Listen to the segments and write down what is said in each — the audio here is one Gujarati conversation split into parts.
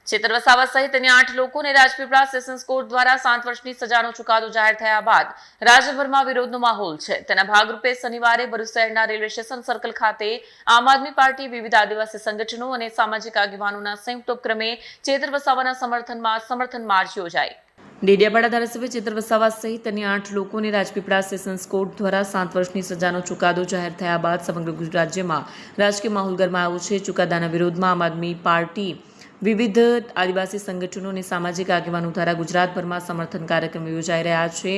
ચેતર વસાવા સહિત અન્ય 8 લોકોને રાજપીપળા સેશન્સ કોર્ટ દ્વારા 7 વર્ષની સજાનો ચુકાદો જાહેર થયા બાદ રાજ્યભરમાં વિરોધનો માહોલ છે। તેના ભાગરૂપે શનિવારે ભરૂચ શહેરના રેલવે સ્ટેશન સર્કલ ખાતે આમ આદમી પાર્ટી, વિવિધ આદિવાસી સંગઠનો અને સામાજિક આગેવાનોના સંયુક્ત ઉપક્રમે ચેતર વસાવાના સમર્થનમાં સમર્થન માર્ચ યોજાઈ। ડેડિયાપાડા ધારાસભ્ય ચેતર વસાવા સહિત અન્ય 8 લોકોને રાજપીપળા સેશન્સ કોર્ટ દ્વારા 7 વર્ષની સજાનો ચુકાદો જાહેર થયા બાદ સમગ્ર ગુજરાત રાજ્યમાં રાજકીય માહોલ ગરમાયો છે। ચુકાદાના વિરોધમાં આમ આદમી પાર્ટી, વિવિધ આદિવાસી સંગઠનો અને સામાજિક આગેવાનો દ્વારા ગુજરાતભરમાં સમર્થન કાર્યક્રમો યોજાઈ રહ્યા છે।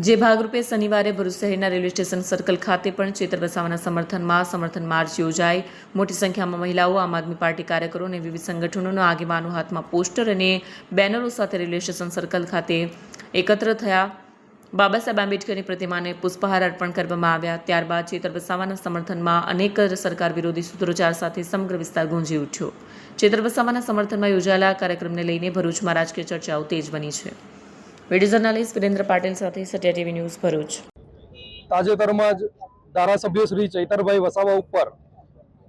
જે ભાગરૂપે શનિવારે ભરૂચ શહેરના રેલવે સ્ટેશન સર્કલ ખાતે પણ ચેતર વસાવાના સમર્થનમાં સમર્થન માર્ચ યોજાઈ। મોટી સંખ્યામાં મહિલાઓ, આમ આદમી પાર્ટી કાર્યકરો અને વિવિધ સંગઠનોના આગેવાનો હાથમાં પોસ્ટર અને બેનરો સાથે રેલવે સ્ટેશન સર્કલ ખાતે એકત્ર થયા। બાબા સાહેબ આંબેડકરની પ્રતિમાને પુષ્પહાર અર્પણ કરવામાં આવ્યા। ત્યારબાદ ચેતર વસાવાના સમર્થનમાં અનેક સરકાર વિરોધી સૂત્રોચ્ચાર સાથે સમગ્ર વિસ્તાર ગુંજી ઉઠ્યો। ચેતર વસાવાના સમર્થનમાં યોજાયેલા કાર્યક્રમને લઈને ભરૂચમાં રાજકીય ચર્ચાઓ તેજ બની છે। વિડીયો જર્નાલિસ્ટ વિરેન્દ્ર પાટીલ સાથે સત્યા ટીવી ન્યૂઝ ભરૂચ। તાજેતરમાં જ ધારાસભ્ય શ્રી ચૈતરભાઈ વસાવા ઉપર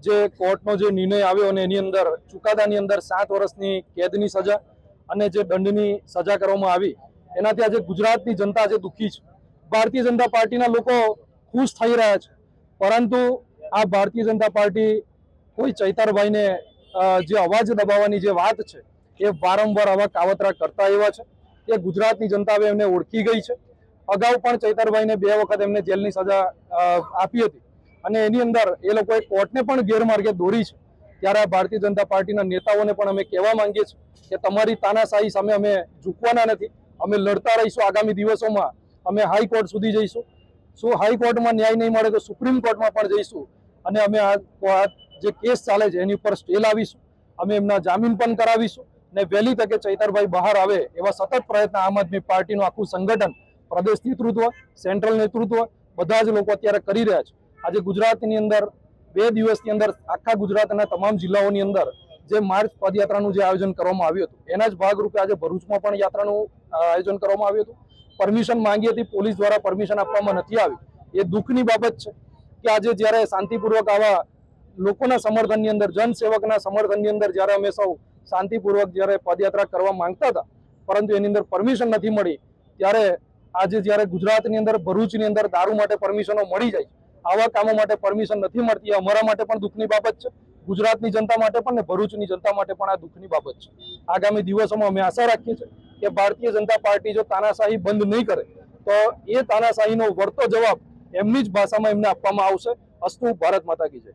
જે કોર્ટનો જે નિર્ણય આવ્યો અને એની અંદર ચુકાદાની અંદર 7 વર્ષની કેદની સજા અને જે દંડની સજા કરવામાં આવી, એનાથી આજે ગુજરાતની જનતા આજે દુઃખી છે। ભારતીય જનતા પાર્ટીના લોકો ખુશ થઈ રહ્યા છે, પરંતુ આ ભારતીય જનતા પાર્ટી કોઈ ચૈતરભાઈને જે અવાજ દબાવવાની જે વાત છે એ વારંવાર આવા કાવતરા કરતા એવા છે। એ ગુજરાતની જનતા હવે એમને ઓળખી ગઈ છે। અગાઉ પણ ચૈતરભાઈને 2 વખત એમને જેલની સજા આપી હતી અને એની અંદર એ લોકોએ કોર્ટને પણ ગેરમાર્ગે દોરી છે। ત્યારે આ ભારતીય જનતા પાર્ટીના નેતાઓને પણ અમે કહેવા માંગીએ છીએ કે તમારી તાનાશાહી સામે અમે ઝૂકવાના નથી, અમે લડતા રહીશું। આગામી દિવસોમાં અમે હાઈકોર્ટ સુધી જઈશું। શું હાઈકોર્ટમાં ન્યાય નહીં મળે તો સુપ્રીમ કોર્ટમાં પણ જઈશું અને અમે આ જે કેસ ચાલે છે એની ઉપર સ્ટે લાવીશું। અમે એમના જામીન પણ કરાવીશું ને વહેલી તકે ચૈતરભાઈ બહાર આવે એવા સતત પ્રયત્ન આમ આદમી પાર્ટીનું આખું સંગઠન, પ્રદેશ નેતૃત્વ, સેન્ટ્રલ નેતૃત્વ બધા જ લોકો અત્યારે કરી રહ્યા છે। આજે ગુજરાતની અંદર 2 દિવસની અંદર આખા ગુજરાતના તમામ જિલ્લાઓની અંદર જે માર્ચ પદયાત્રાનું જે આયોજન કરવામાં આવ્યું હતું એના જ ભાગરૂપે આજે ભરૂચમાં પણ યાત્રાનું આયોજન કરવામાં આવ્યું હતું। પરમિશન માંગી હતી, પોલીસ દ્વારા પરમિશન આપવામાં નથી આવી। એ દુઃખની બાબત છે કે આજે જ્યારે શાંતિપૂર્વક આવા લોકોના સમર્થનની અંદર, જનસેવકના સમર્થનની અંદર જ્યારે અમે સૌ શાંતિપૂર્વક જ્યારે પદયાત્રા કરવા માંગતા હતા, પરંતુ એની અંદર પરમિશન નથી મળી, ત્યારે આજે જ્યારે ગુજરાતની અંદર, ભરૂચની અંદર દારૂ માટે પરમિશનો મળી જાય, આવા કામો માટે પરમિશન નથી મળતી, અમારા માટે પણ દુઃખની બાબત છે। ગુજરાતની જનતા માટે પણ ને ભરૂચની જનતા માટે પણ આ દુઃખની બાબત છે। આગામી દિવસોમાં અમે આશા રાખીએ છીએ કે ભારતીય જનતા પાર્ટી જો તાનાશાહી બંધ નહીં કરે તો એ તાનાશાહીનો વળતો જવાબ એમની જ ભાષામાં એમને આપવામાં આવશે। અસ્તુ, ભારત માતા કી જય।